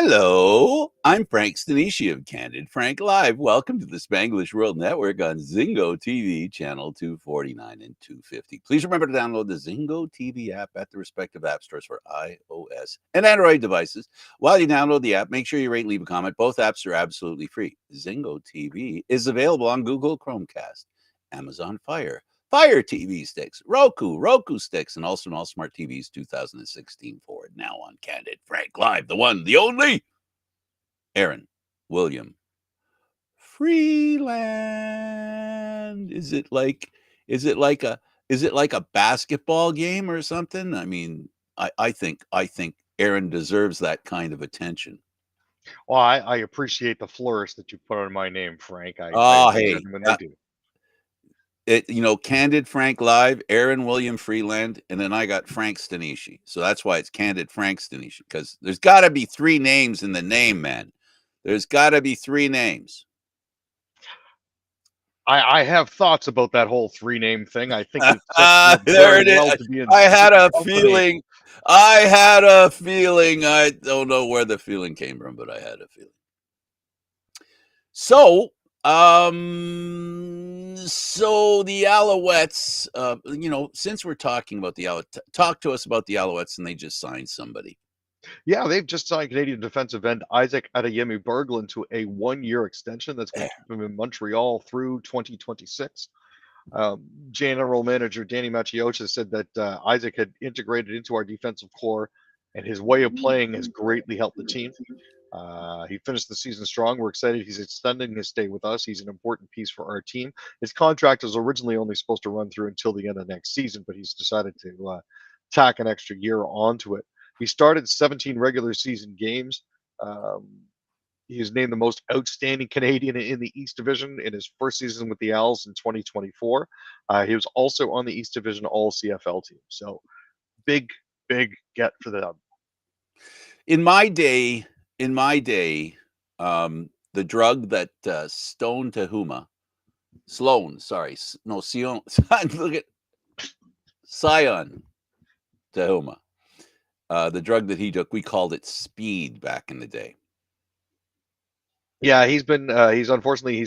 Hello, I'm Frank Stanisci of Candid Frank Live. Welcome to the Spanglish World Network on Zingo TV, channel 249 and 250. Please remember to download the Zingo TV app at the respective app stores for iOS and Android devices. While you download the app, make sure you rate and leave a comment. Both apps are absolutely free. Zingo TV is available on Google Chromecast, Amazon Fire TV sticks, Roku sticks, and also on all smart TVs 2016 forward. Now on Candid Frank Live, the one, the only, Aaron William Freeland. Is it like a basketball game or something? I mean, I think Aaron deserves that kind of attention. Well, I appreciate the flourish that you put on my name, Frank. I Oh, hey, genuinely do. Candid Frank Live, Aaron William Freeland, and then I got Frank Stanisci. So that's why it's Candid Frank Stanisci, because there's got to be three names in the name, man. There's got to be three names. I have thoughts about that whole three-name thing. I think it sets you up There very it is. well to be in I had good a company. feeling. I had a feeling. I don't know where the feeling came from, but I had a feeling. So, so the Alouettes, since we're talking about the Alouettes, talk to us about the Alouettes, and they just signed somebody. Yeah, they've just signed Canadian defensive end Isaac Adeyemi-Berglund to a one-year extension that's going to keep him in Montreal through 2026. General manager Danny Maciocia said that Isaac had integrated into our defensive core, and his way of playing has greatly helped the team. He finished the season strong. We're excited he's extending his stay with us. He's an important piece for our team. His contract was originally only supposed to run through until the end of next season, but he's decided to tack an extra year onto it. He started 17 regular season games. Um, he was named the most outstanding Canadian in the East Division in his first season with the Owls in 2024. He was also on the East Division All CFL team. So big get for them. In my day, the drug that Sloan, Sion, look at Sion Tahuma. The drug that he took, we called it speed back in the day. Yeah, he's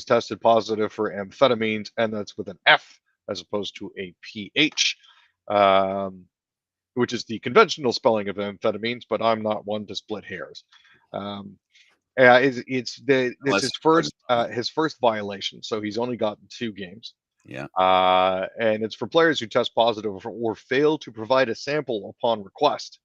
tested positive for amphetamines, and that's with an F as opposed to a PH, which is the conventional spelling of amphetamines. But I'm not one to split hairs. This is his first violation, so he's only gotten 2 games. Yeah. And it's for players who test positive or fail to provide a sample upon request.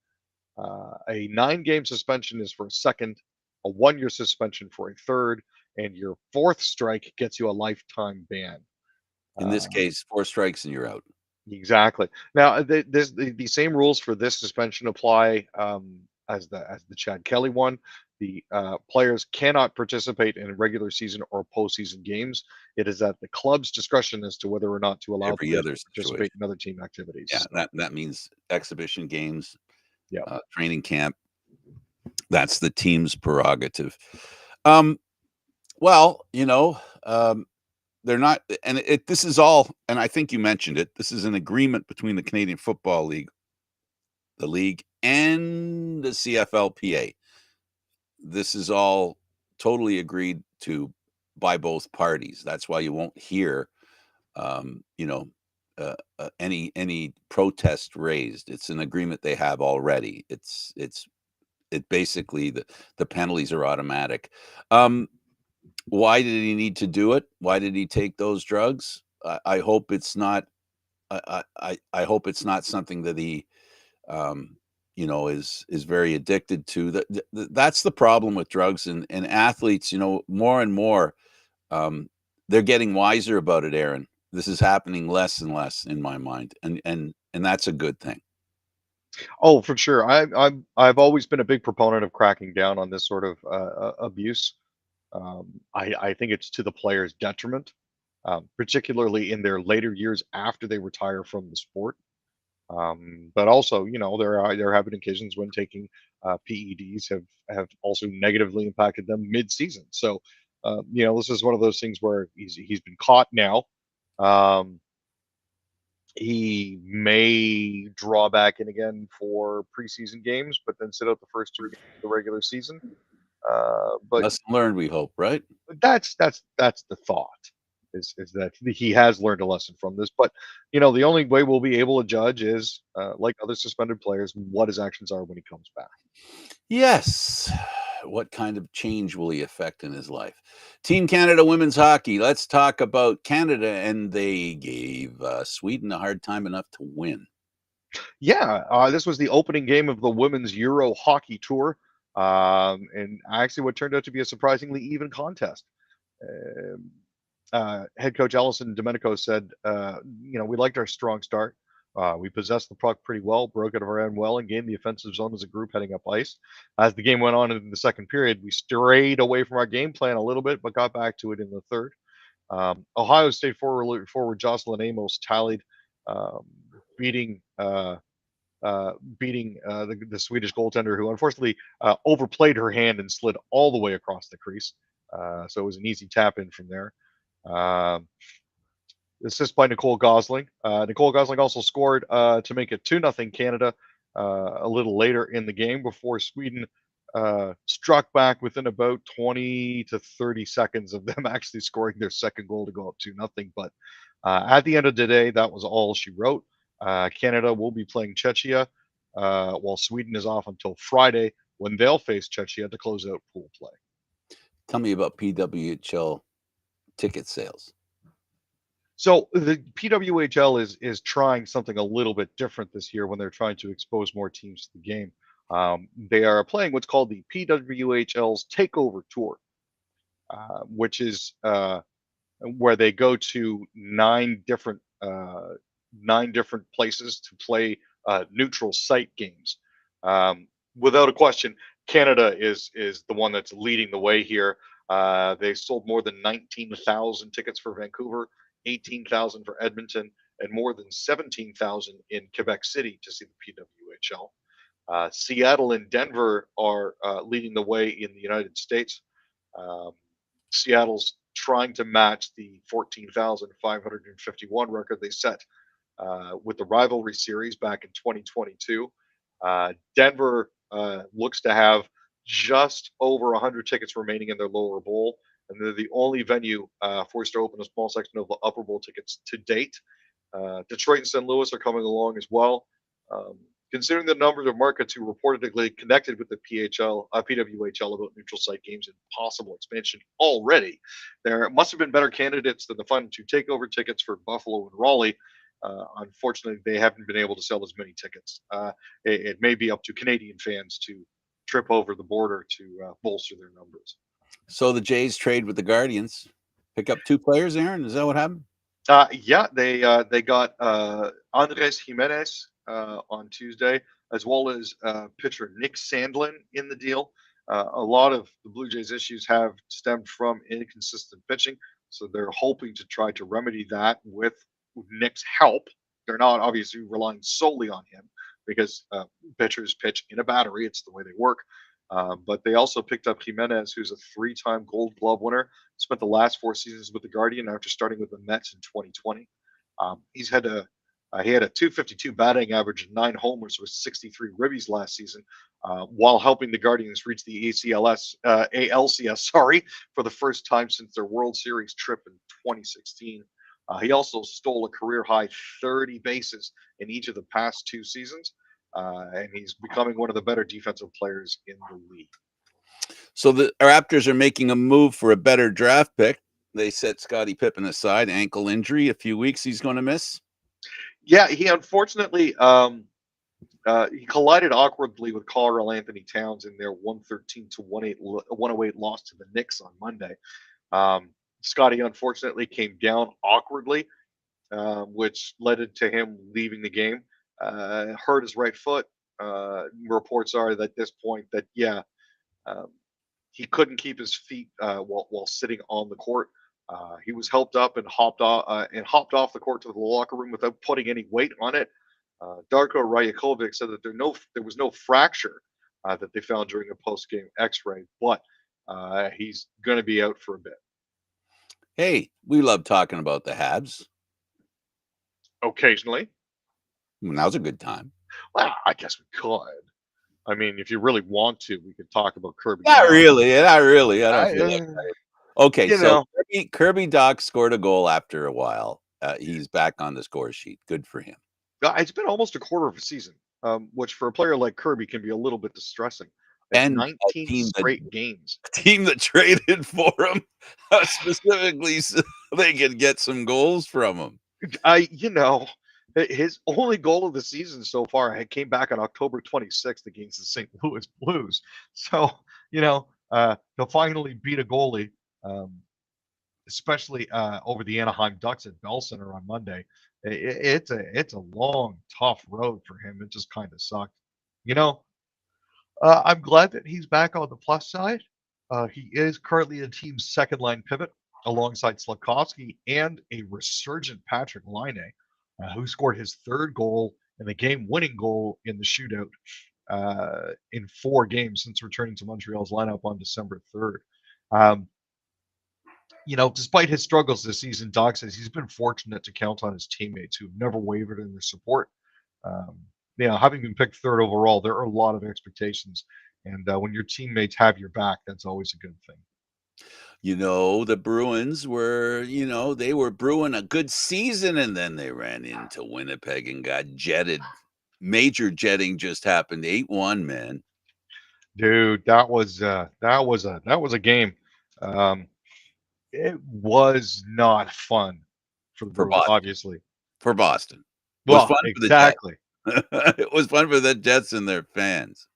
A 9-game suspension is for a second, a 1-year suspension for a third, and your 4th strike gets you a lifetime ban. In this case, 4 strikes and you're out. Exactly. Now, the same rules for this suspension apply as the Chad Kelly one. The players cannot participate in regular season or postseason games. It is at the club's discretion as to whether or not to allow Every players other to participate in other team activities. Yeah, that means exhibition games, Yeah. training camp. That's the team's prerogative. Well, they're not, and this is all, and I think you mentioned it. This is an agreement between the Canadian Football League, the league, and the CFLPA. This is all totally agreed to by both parties. That's why you won't hear, any protest raised. It's an agreement they have already. It basically the penalties are automatic. Why did he need to do it? Why did he take those drugs? I hope it's not. I hope it's not something that he, is very addicted to. That's the problem with drugs and athletes. More and more, they're getting wiser about it. Aaron, this is happening less and less in my mind, and that's a good thing. Oh, for sure. I've always been a big proponent of cracking down on this sort of abuse. I think it's to the player's detriment, particularly in their later years after they retire from the sport. But also, there have been occasions when taking PEDs have also negatively impacted them mid-season. So, this is one of those things where he's been caught now. He may draw back in again for preseason games, but then sit out the first 2 games of the regular season. But Lesson learned, we hope, right? that's the thought is that he has learned a lesson from this. But the only way we'll be able to judge is like other suspended players, what his actions are when he comes back. Yes. What kind of change will he affect in his life? Team Canada women's hockey. Let's talk about Canada, and they gave Sweden a hard time enough to win. Yeah, this was the opening game of the Women's Euro Hockey Tour, and actually what turned out to be a surprisingly even contest. Head coach Alison Domenico said, we liked our strong start. We possessed the puck pretty well, broke it around well, and gained the offensive zone as a group heading up ice. As the game went on in the second period, we strayed away from our game plan a little bit, but got back to it in the third. Ohio State forward Jocelyn Amos tallied, beating the Swedish goaltender, who unfortunately overplayed her hand and slid all the way across the crease. So it was an easy tap in from there. Assist by Nicole Gosling. Nicole Gosling also scored to make it 2-0 Canada a little later in the game before Sweden struck back within about 20 to 30 seconds of them actually scoring their second goal to go up 2-0. But at the end of the day, that was all she wrote. Canada will be playing Czechia, while Sweden is off until Friday when they'll face Czechia to close out pool play. Tell me about PWHL ticket sales. So the PWHL is trying something a little bit different this year when they're trying to expose more teams to the game. They are playing what's called the PWHL's Takeover Tour, which is where they go to nine different places to play neutral site games. Without a question, Canada is the one that's leading the way here. They sold more than 19,000 tickets for Vancouver, 18,000 for Edmonton, and more than 17,000 in Quebec City to see the PWHL. Seattle and Denver are leading the way in the United States. Seattle's trying to match the 14,551 record they set with the rivalry series back in 2022. Denver looks to have just over 100 tickets remaining in their lower bowl, and they're the only venue forced to open a small section of the upper bowl tickets to date. Detroit and St. Louis are coming along as well. Considering the numbers of markets who reportedly connected with the PWHL about neutral site games and possible expansion already, there must have been better candidates than the final two takeover tickets for Buffalo and Raleigh. Unfortunately, they haven't been able to sell as many tickets. It may be up to Canadian fans to trip over the border to bolster their numbers. So the Jays trade with the Guardians, pick up two players. Aaron, is that what happened? Yeah, they got Andres Jimenez on Tuesday, as well as pitcher Nick Sandlin in the deal. A lot of the Blue Jays' issues have stemmed from inconsistent pitching, so they're hoping to try to remedy that with Nick's help. They're not obviously relying solely on him because pitchers pitch in a battery. It's the way they work. But they also picked up Jimenez, who's a three-time Gold Glove winner. Spent the last 4 seasons with the Guardian after starting with the Mets in 2020. He had a 252 batting average and 9 homers with 63 ribbies last season, while helping the Guardians reach the ALCS, for the first time since their World Series trip in 2016. He also stole a career-high 30 bases in each of the past 2 seasons, and he's becoming one of the better defensive players in the league. So the Raptors are making a move for a better draft pick. They set Scottie Pippen aside, ankle injury, a few weeks he's going to miss. Yeah, he unfortunately he collided awkwardly with Carl Anthony Towns in their 108 loss to the Knicks on Monday. Scottie unfortunately came down awkwardly, which led to him leaving the game. Hurt his right foot. Reports are that at this point that he couldn't keep his feet while sitting on the court. He was helped up and hopped off the court to the locker room without putting any weight on it. Darko Rajakovic said that there was no fracture that they found during a post-game X-ray, but he's going to be out for a bit. Hey, we love talking about the Habs. Occasionally. Now's a good time. Well, I guess we could. I mean, if you really want to, we could talk about Kirby Not Doc. really, not really. I don't I, feel like okay, you so know, Kirby Doc scored a goal after a while. He's back on the score sheet. Good for him. it's been almost a quarter of a season, which for a player like Kirby can be a little bit distressing. At And a 19 team that straight games. traded for him specifically so they could get some goals from him. You know, his only goal of the season so far had came back on October 26th against the St. Louis Blues. So, to finally beat a goalie, um, especially over the Anaheim Ducks at Bell Center on Monday, it's a long, tough road for him. It just kind of sucked. You know, I'm glad that he's back on the plus side. He is currently a team's second line pivot alongside Slavkovsky and a resurgent Patrick Laine, who scored his third goal and the game-winning goal in the shootout in 4 games since returning to Montreal's lineup on December 3rd. Um, Despite his struggles this season, Doc says he's been fortunate to count on his teammates who've never wavered in their support. Um, Having been picked third overall, there are a lot of expectations, and when your teammates have your back, that's always a good thing. The Bruins were, they were brewing a good season, and then they ran into Winnipeg and got jetted. Major jetting just happened. 8-1, man. Dude, that was a game. Um, it was not fun for the For Bruins, Boston. obviously. For Boston. It was Well, fun for the Jets. exactly. It was fun for the Jets and their fans.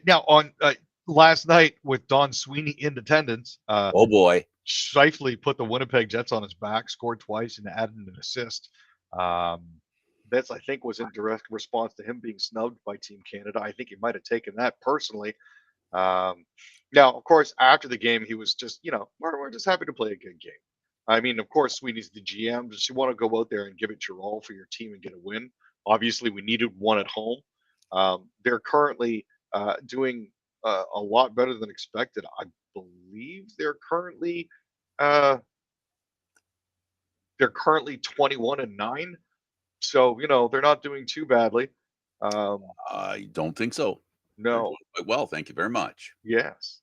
Now on last night with Don Sweeney in attendance, Oh boy. Shifley put the Winnipeg Jets on his back, scored twice, and added an assist. Um, that's, I think, was in direct response to him being snubbed by Team Canada. I think he might have taken that personally. Now, of course, after the game, he was just, we're just happy to play a good game. I mean, of course, Sweeney's the GM. Just you want to go out there and give it your all for your team and get a win. Obviously, we needed one at home. They're currently doing a lot better than expected. I believe uh, they're currently 21-9. So they're not doing too badly. I don't think so. They're doing No, quite well. Thank you very much. yes,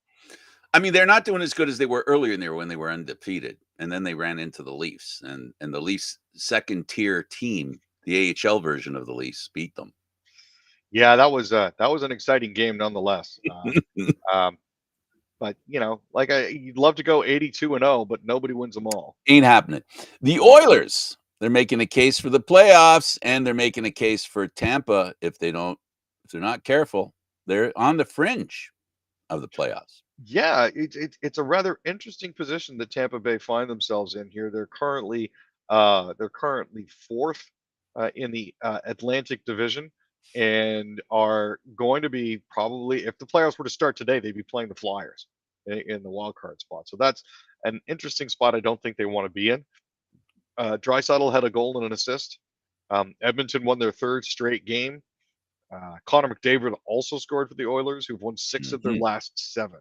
I mean, they're not doing as good as they were earlier in the year when they were undefeated, and then they ran into the Leafs, and the Leafs' second-tier team, the AHL version of the Leafs, beat them. yeah, that was an exciting game nonetheless. Um, but you'd love to go 82-0, but nobody wins them all. Ain't happening. The Oilers, they're making a case for the playoffs, and they're making a case for Tampa if they're not careful. They're on the fringe of the playoffs. Yeah, it's a rather interesting position that Tampa Bay find themselves in here. They're currently fourth in the Atlantic Division, and are going to be probably, if the playoffs were to start today, they'd be playing the Flyers in the wild card spot. So that's an interesting spot. I don't think they want to be in. Draisaitl had a goal and an assist. Edmonton won their third straight game. Connor McDavid also scored for the Oilers, who've won 6 of their last 7.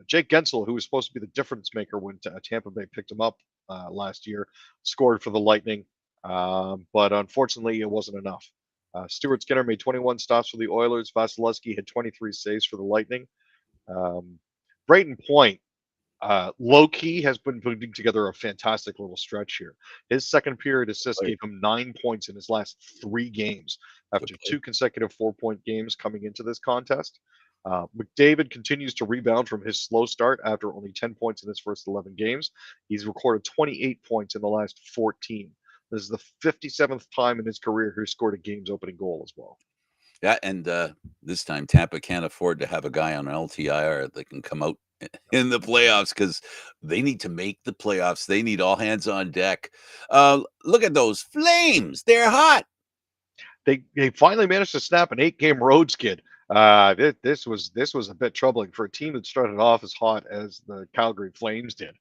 Jake Gensel, who was supposed to be the difference maker when Tampa Bay picked him up last year, scored for the Lightning, but unfortunately it wasn't enough. Stuart Skinner made 21 stops for the Oilers. Vasilevsky had 23 saves for the Lightning. Brayden Point, low key, has been putting together a fantastic little stretch here. His second period assist gave him 9 points in his last 3 games after 2 consecutive 4-point games coming into this contest. McDavid continues to rebound from his slow start after only 10 points in his first 11 games. He's recorded 28 points in the last 14. This is the 57th time in his career he scored a game's opening goal as well. Yeah, and this time Tampa can't afford to have a guy on LTIR that can come out in the playoffs because they need to make the playoffs. They need all hands on deck. Look at those Flames. They're hot. They finally managed to snap an 8-game road skid. This was a bit troubling for a team that started off as hot as the Calgary Flames did.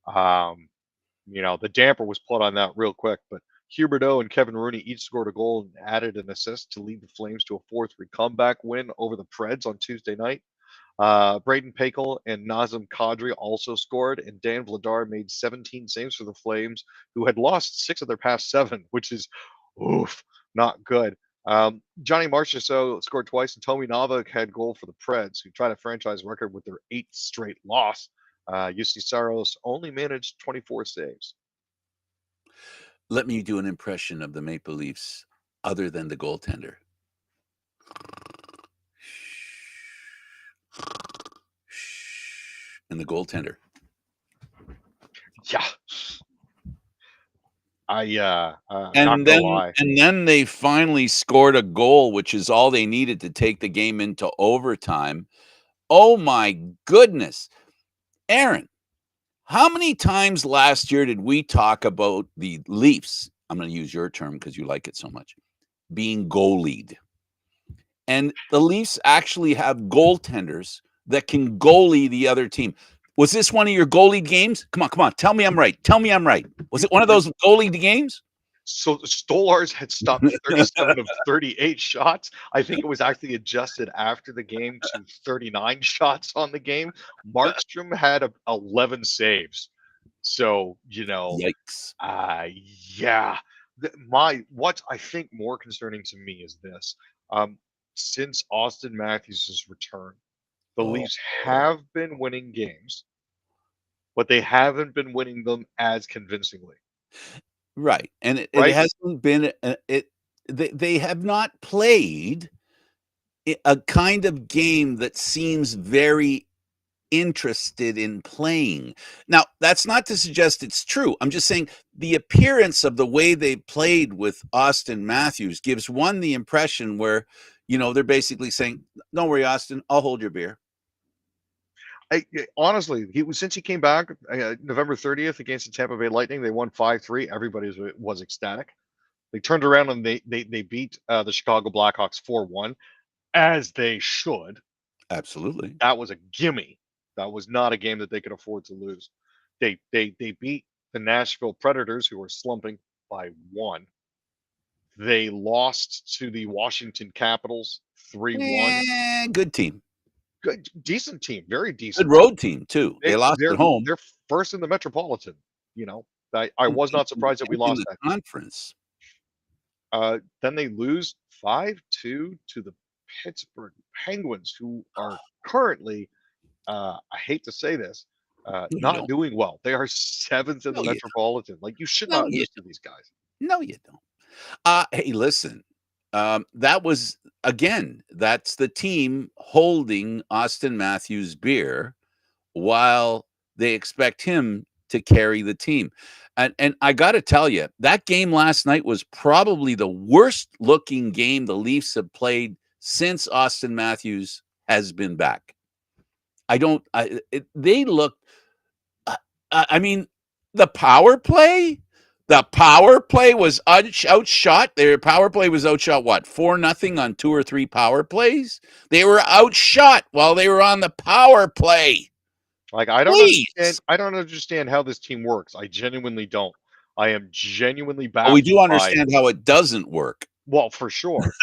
The damper was put on that real quick, but Huberdeau and Kevin Rooney each scored a goal and added an assist to lead the Flames to a 4-3 comeback win over the Preds on Tuesday night. Braden Pakel and Nazem Kadri also scored, and Dan Vladar made 17 saves for the Flames, who had lost 6 of their past 7, which is not good. Johnny Marchessault scored twice, and Tommy Nava had goal for the Preds, who tried a franchise record with their 8th straight loss. UC Saros only managed 24 saves. Let me do an impression of the Maple Leafs other than the goaltender. And the goaltender. Yeah. Not And gonna lie. then they finally scored a goal, which is all they needed to take the game into overtime. Oh my goodness. Aaron, how many times last year did we talk about the Leafs? I'm going to use your term because you like it so much. Being goalied. And the Leafs actually have goaltenders that can goalie the other team. Was this one of your goalie games? Come on. Tell me I'm right. Tell me I'm right. Was it one of those goalie games? So Stolarz had stopped 37 of 38 shots. I think it was actually adjusted after the game to 39 shots on the game. Markstrom had 11 saves. So, Yikes. yeah. What I think more concerning to me is this. Since Austin Matthews' return, the Leafs have been winning games, but they haven't been winning them as convincingly. Right. And it Right? hasn't been they have not played a kind of game that seems very interested in playing. Now, that's not to suggest it's true. I'm just saying the appearance of the way they played with Austin Matthews gives one the impression where, they're basically saying, "Don't worry, Austin, I'll hold your beer." Honestly, since he came back November 30th against the Tampa Bay Lightning, they won 5-3. Everybody was ecstatic. They turned around and they beat the Chicago Blackhawks 4-1, as they should. Absolutely. That was a gimme. That was not a game that they could afford to lose. They beat the Nashville Predators, who were slumping, by 1. They lost to the Washington Capitals 3-1. Good team. Good, decent team, very Good decent. road team, too. They lost at home. They're first in the Metropolitan. I was not surprised that we in lost the that. conference. Then they lose 5-2 to the Pittsburgh Penguins, who are currently, I hate to say this, No, you not don't. doing well. They are 7th in the No, you Metropolitan. Like, you should No, not you lose to don't. these guys. No, you don't. Hey, listen, that was again, that's the team holding Austin Matthews' beer while they expect him to carry the team. And I got to tell you, that game last night was probably the worst looking game the Leafs have played since Austin Matthews has been back. They looked, I mean, the power play was outshot. Their power play was outshot, what, 4-0 on 2 or 3 power plays? They were outshot while they were on the power play. Like, I don't understand. Please. I don't understand how this team works. I genuinely don't. I am genuinely But we do baffled by. understand how it doesn't work. Well, for sure.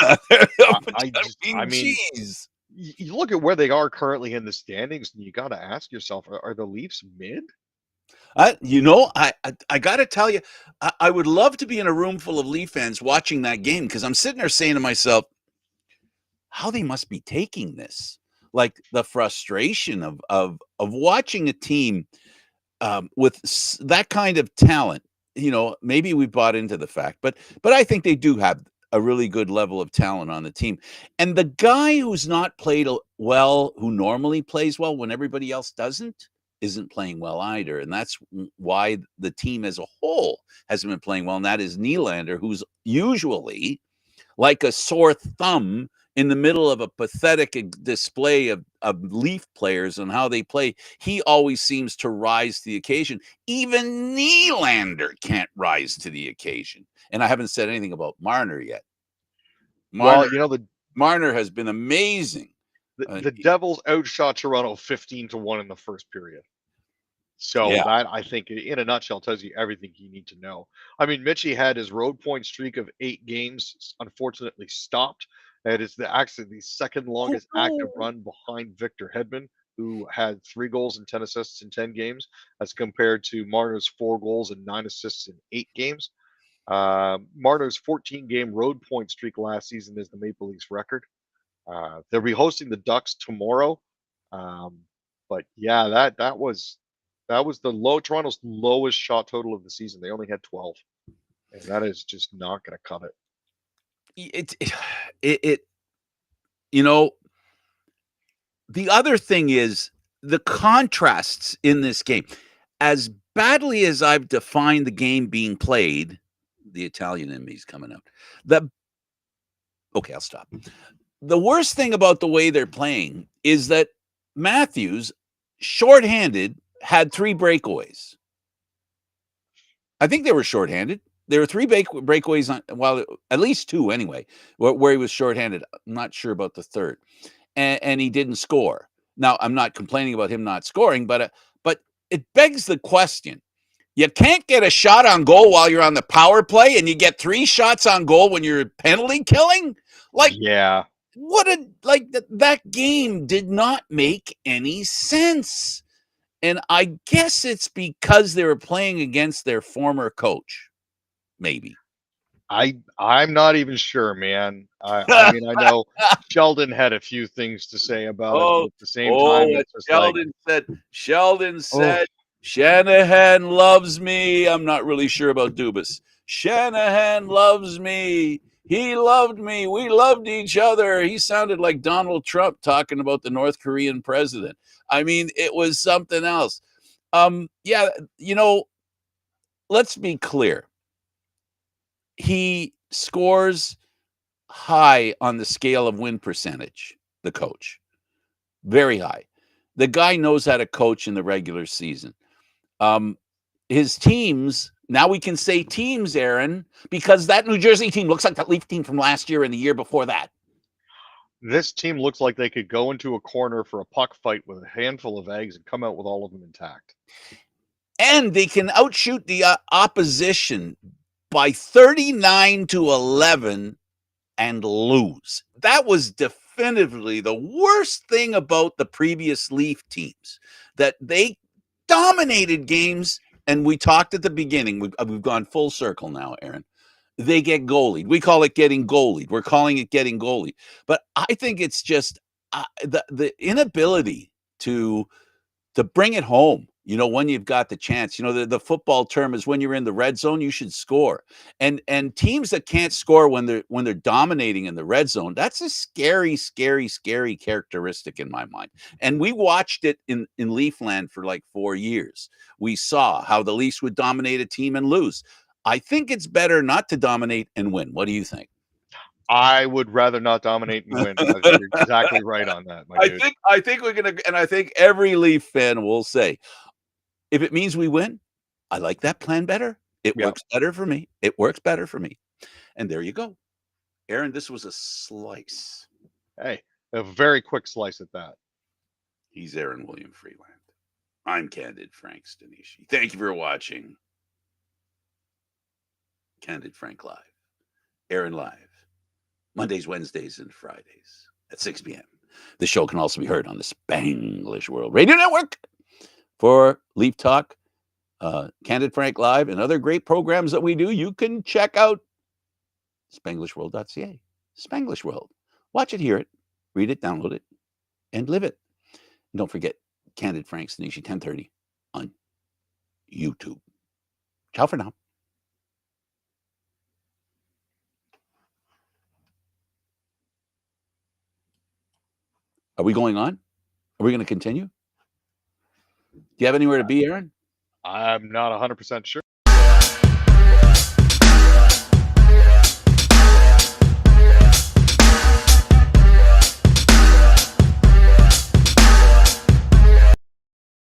Jeez. You look at where they are currently in the standings, and you got to ask yourself: Are the Leafs mid? I got to tell you, I would love to be in a room full of Leaf fans watching that game because I'm sitting there saying to myself, how they must be taking this, like the frustration of watching a team with that kind of talent. Maybe we bought into the fact, but I think they do have a really good level of talent on the team. And the guy who's not played well, who normally plays well when everybody else doesn't, isn't playing well either. And that's why the team as a whole hasn't been playing well. And that is Nylander, who's usually like a sore thumb in the middle of a pathetic display of Leaf players and how they play. He always seems to rise to the occasion. Even Nylander can't rise to the occasion. And I haven't said anything about Marner yet. Well, Marner has been amazing. The Devils outshot Toronto 15-1 in the first period. So Yeah. that, I think, in a nutshell, tells you everything you need to know. I mean, Mitchie had his road point streak of 8 games, unfortunately stopped. That is actually the second longest active run behind Victor Hedman, who had 3 goals and 10 assists in 10 games, as compared to Marner's 4 goals and 9 assists in 8 games. Marner's 14-game road point streak last season is the Maple Leafs record. They'll be hosting the Ducks tomorrow. But yeah, that was Toronto's lowest shot total of the season. They only had 12, and that is just not going to cut it. It you know, the other thing is the contrasts in this game. As badly as I've defined the game being played, the Italian in me is coming out. Okay, I'll stop. The worst thing about the way they're playing is that Matthews, shorthanded, had 3 breakaways. I think they were shorthanded. There were 3 breakaways on, at least 2 anyway, where he was shorthanded. I'm not sure about the third, and he didn't score. Now, I'm not complaining about him not scoring, but it begs the question: you can't get a shot on goal while you're on the power play, and you get 3 shots on goal when you're penalty killing. Yeah. That game did not make any sense. And I guess it's because they were playing against their former coach. Maybe. I'm not even sure, man. I mean, I know Sheldon had a few things to say about it, but at the same time, it's just Sheldon said, Shanahan loves me. I'm not really sure about Dubas. Shanahan loves me. He loved me. We loved each other. He sounded like Donald Trump talking about the North Korean president. I mean, it was something else. Yeah, let's be clear. He scores high on the scale of win percentage, the coach. Very high. The guy knows how to coach in the regular season. His teams, now we can say teams, Aaron, because that New Jersey team looks like that Leaf team from last year and the year before that. This team looks like they could go into a corner for a puck fight with a handful of eggs and come out with all of them intact. And they can outshoot the opposition by 39-11 and lose. That was definitively the worst thing about the previous Leaf teams, that they dominated games. And we talked at the beginning, we've gone full circle now, Aaron. They get goalied. We call it getting goalied. We're calling it getting goalied. But I think it's just the inability to bring it home. When you've got the chance. The football term is when you're in the red zone, you should score. And teams that can't score when they're dominating in the red zone, that's a scary, scary, scary characteristic in my mind. And we watched it in Leafland for like 4 years. We saw how the Leafs would dominate a team and lose. I think it's better not to dominate and win. What do you think? I would rather not dominate and win. You're exactly right on that, my dude. I think we're gonna, and I think every Leaf fan will say, if it means we win, I like that plan better. It works better for me. It works better for me. And there you go. Aaron, this was a slice. Hey, a very quick slice at that. He's Aaron William Freeland. I'm Candid Frank Stanisci. Thank you for watching Candid Frank Live. Aaron Live. Mondays, Wednesdays, and Fridays at 6 p.m. The show can also be heard on the Spanglish World Radio Network for Leaf Talk, Candid Frank Live, and other great programs that we do. You can check out SpanglishWorld.ca. Spanglish World. Watch it, hear it, read it, download it, and live it. And don't forget, Candid Frank Stanisci, 10:30 on YouTube. Ciao for now. Are we going on? Are we going to continue? Do you have anywhere to be, Aaron? I'm not 100% sure.